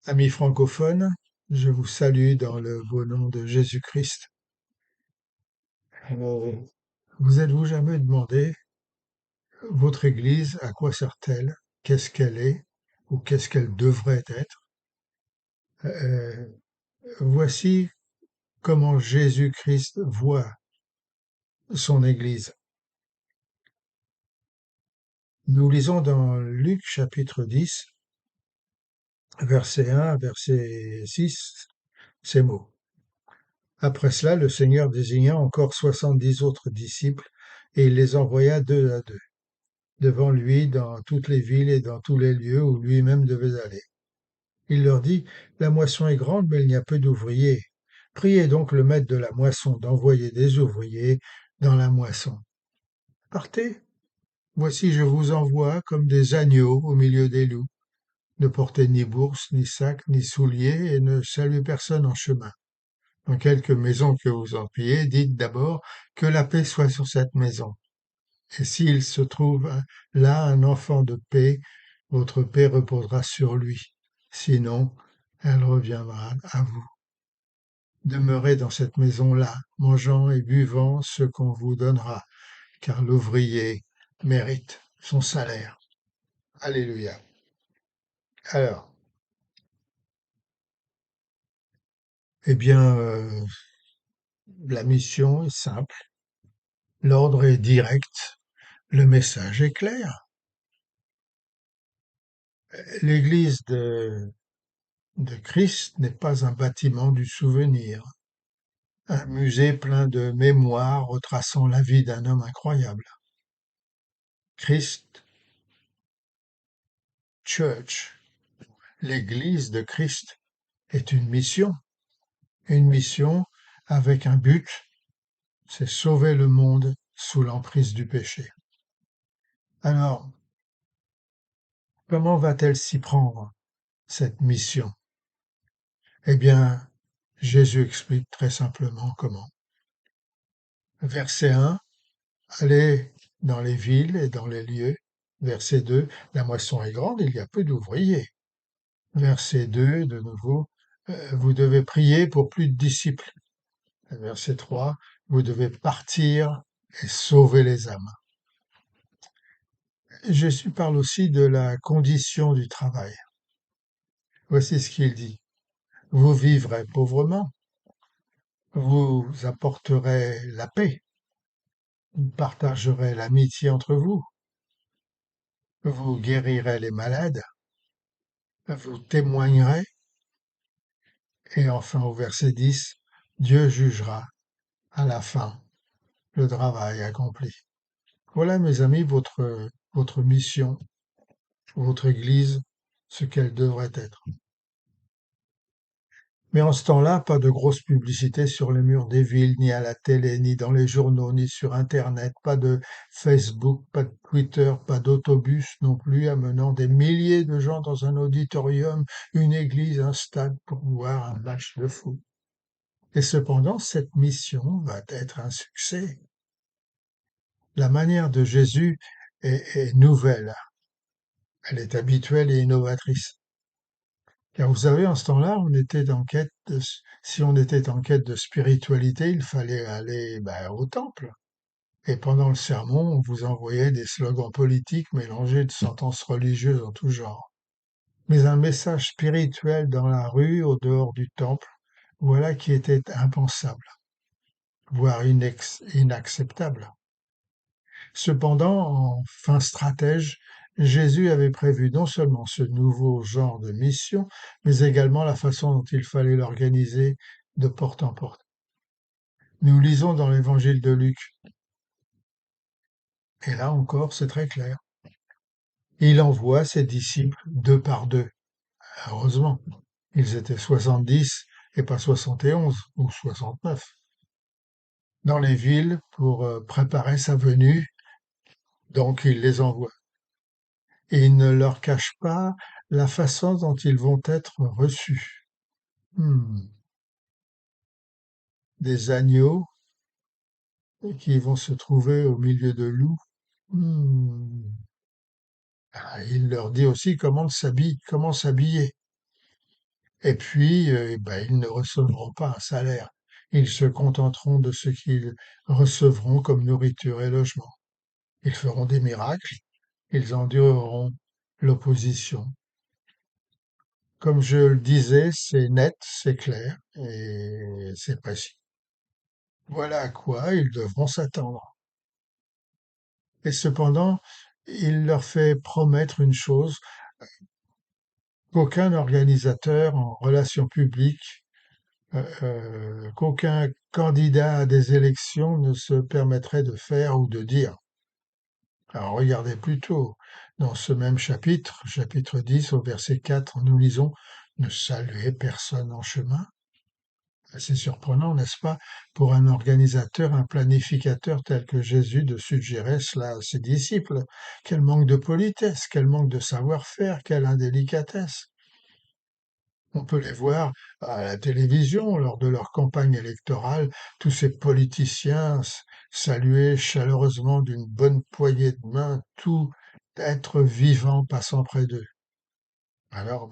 Amis francophones, je vous salue dans le beau nom de Jésus-Christ. Euh, Vous êtes-vous jamais demandé, votre Église, à quoi sert-elle? Qu'est-ce qu'elle est? Ou qu'est-ce qu'elle devrait être? Euh, Voici comment Jésus-Christ voit son Église. Nous lisons dans Luc chapitre 10, verset 1 à verset 6, ces mots. Après cela, le Seigneur désigna encore 70 autres disciples et il les envoya deux à deux devant lui dans toutes les villes et dans tous les lieux où lui-même devait aller. Il leur dit, la moisson est grande, mais il n'y a peu d'ouvriers. Priez donc le maître de la moisson d'envoyer des ouvriers dans la moisson. Partez, voici je vous envoie comme des agneaux au milieu des loups. Ne portez ni bourse, ni sac, ni souliers, et ne saluez personne en chemin. Dans quelque maison que vous entriez, dites d'abord que la paix soit sur cette maison. Et s'il se trouve là un enfant de paix, votre paix reposera sur lui. Sinon, elle reviendra à vous. Demeurez dans cette maison-là, mangeant et buvant ce qu'on vous donnera, car l'ouvrier mérite son salaire. Alléluia. Alors, eh bien, la mission est simple, l'ordre est direct, le message est clair. L'Église de Christ n'est pas un bâtiment du souvenir, un musée plein de mémoires retraçant la vie d'un homme incroyable. Christ Church, l'Église de Christ, est une mission avec un but, c'est sauver le monde sous l'emprise du péché. Alors, comment va-t-elle s'y prendre, cette mission? Eh bien, Jésus explique très simplement comment. Verset 1, allez dans les villes et dans les lieux. Verset 2, la moisson est grande, il y a peu d'ouvriers. Verset 2, de nouveau, vous devez prier pour plus de disciples. Verset 3, vous devez partir et sauver les âmes. Jésus parle aussi de la condition du travail. Voici ce qu'il dit. Vous vivrez pauvrement, vous apporterez la paix, vous partagerez l'amitié entre vous, vous guérirez les malades, vous témoignerez, et enfin au verset 10, Dieu jugera à la fin le travail accompli. Voilà, mes amis, votre mission, votre Église, ce qu'elle devrait être. Mais en ce temps-là, pas de grosse publicité sur les murs des villes, ni à la télé, ni dans les journaux, ni sur Internet, pas de Facebook, pas de Twitter, pas d'autobus non plus amenant des milliers de gens dans un auditorium, une église, un stade pour voir un match de foot. Et cependant, cette mission va être un succès. La manière de Jésus est nouvelle, elle est habituelle et innovatrice. Car vous savez, en ce temps-là, si on était en quête de spiritualité, il fallait aller au temple. Et pendant le sermon, on vous envoyait des slogans politiques mélangés de sentences religieuses en tout genre. Mais un message spirituel dans la rue, au dehors du temple, voilà qui était impensable, voire inacceptable. Cependant, en fin stratège, Jésus avait prévu non seulement ce nouveau genre de mission, mais également la façon dont il fallait l'organiser de porte en porte. Nous lisons dans l'évangile de Luc, et là encore c'est très clair. Il envoie ses disciples deux par deux. Heureusement, ils étaient 70 et pas 71 ou 69. Dans les villes pour préparer sa venue, donc il les envoie. Et il ne leur cache pas la façon dont ils vont être reçus. Hmm. Des agneaux qui vont se trouver au milieu de loups. Hmm. Ah, il leur dit aussi comment s'habiller. Et puis, ils ne recevront pas un salaire. Ils se contenteront de ce qu'ils recevront comme nourriture et logement. Ils feront des miracles, ils endureront l'opposition. Comme je le disais, c'est net, c'est clair et c'est précis. Voilà à quoi ils devront s'attendre. Et cependant, il leur fait promettre une chose qu'aucun organisateur en relations publiques, qu'aucun candidat à des élections ne se permettrait de faire ou de dire. Alors regardez plutôt, dans ce même chapitre, chapitre 10 au verset 4, nous lisons: Ne saluez personne en chemin. C'est surprenant, n'est-ce pas, pour un organisateur, un planificateur tel que Jésus de suggérer cela à ses disciples. Quel manque de politesse, quel manque de savoir-faire, quelle indélicatesse. On peut les voir à la télévision lors de leur campagne électorale, tous ces politiciens saluer chaleureusement d'une bonne poignée de main tout être vivant passant près d'eux. Alors,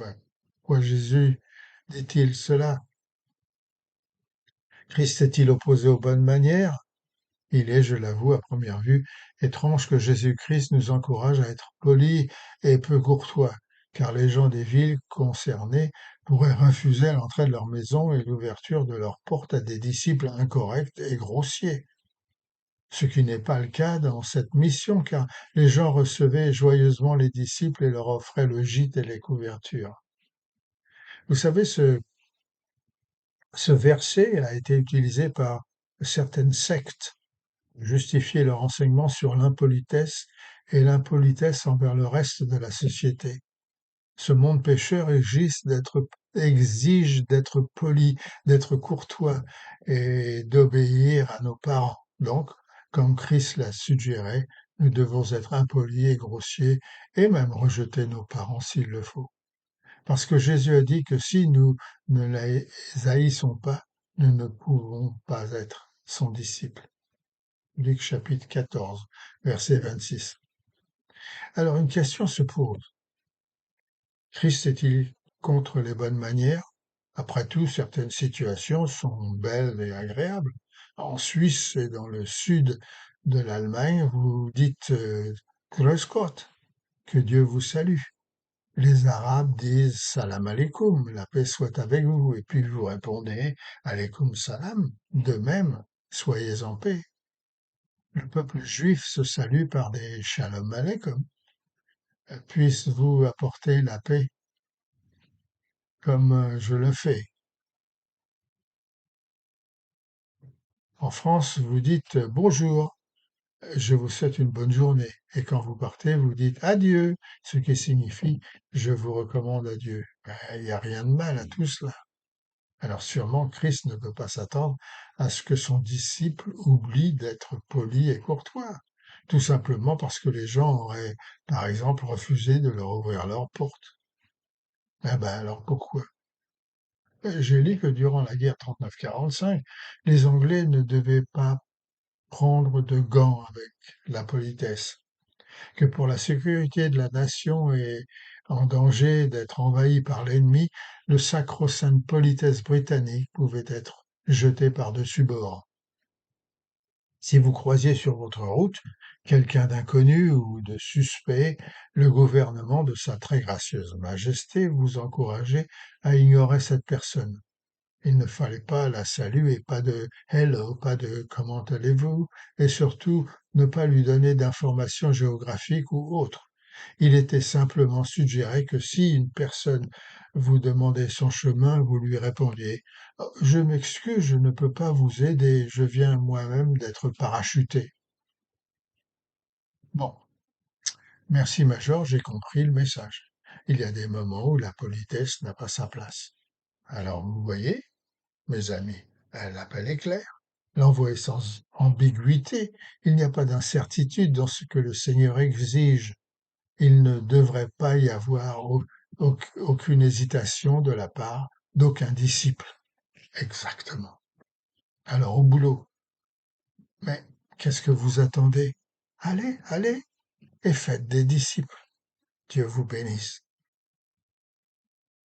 pourquoi Jésus dit-il cela? Christ est-il opposé aux bonnes manières? Il est, je l'avoue, à première vue, étrange que Jésus-Christ nous encourage à être polis et peu courtois, car les gens des villes concernées pourraient refuser l'entrée de leur maison et l'ouverture de leurs portes à des disciples incorrects et grossiers. Ce qui n'est pas le cas dans cette mission, car les gens recevaient joyeusement les disciples et leur offraient le gîte et les couvertures. Vous savez, ce verset a été utilisé par certaines sectes justifier leur enseignement sur l'impolitesse et l'impolitesse envers le reste de la société. Ce monde pécheur exige d'être poli, d'être courtois et d'obéir à nos parents. Donc, comme Christ l'a suggéré, nous devons être impolis et grossiers et même rejeter nos parents s'il le faut. Parce que Jésus a dit que si nous ne les haïssons pas, nous ne pouvons pas être son disciple. Luc chapitre 14, verset 26. Alors une question se pose. Christ est-il contre les bonnes manières? Après tout, certaines situations sont belles et agréables. En Suisse et dans le sud de l'Allemagne, vous dites Grüß Gott, que Dieu vous salue. Les Arabes disent Salam alaikum, la paix soit avec vous. Et puis vous répondez Alaikum salam, de même, soyez en paix. Le peuple juif se salue par des Shalom Aleichem. Puisse-vous apporter la paix comme je le fais. En France, vous dites bonjour, je vous souhaite une bonne journée. Et quand vous partez, vous dites adieu, ce qui signifie je vous recommande à Dieu. Il n'y a rien de mal à tout cela. Alors sûrement, Christ ne peut pas s'attendre à ce que son disciple oublie d'être poli et courtois, tout simplement parce que les gens auraient, par exemple, refusé de leur ouvrir leurs portes. Alors pourquoi? J'ai lu que durant la guerre 39-45, les Anglais ne devaient pas prendre de gants avec la politesse, que pour la sécurité de la nation et en danger d'être envahi par l'ennemi, le sacro-sainte politesse britannique pouvait être jetée par-dessus bord. Si vous croisiez sur votre route quelqu'un d'inconnu ou de suspect, le gouvernement de Sa Très Gracieuse Majesté vous encourageait à ignorer cette personne. Il ne fallait pas la saluer, pas de hello, pas de comment allez-vous, et surtout ne pas lui donner d'informations géographiques ou autres. Il était simplement suggéré que si une personne vous demandait son chemin, vous lui répondiez Je m'excuse, je ne peux pas vous aider, je viens moi-même d'être parachuté. Bon, merci Major, j'ai compris le message. Il y a des moments où la politesse n'a pas sa place. Alors vous voyez, mes amis, l'appel est clair. L'envoi est sans ambiguïté. Il n'y a pas d'incertitude dans ce que le Seigneur exige. Il ne devrait pas y avoir aucune hésitation de la part d'aucun disciple. Exactement. Alors au boulot. Mais qu'est-ce que vous attendez? Allez, allez, et faites des disciples. Dieu vous bénisse.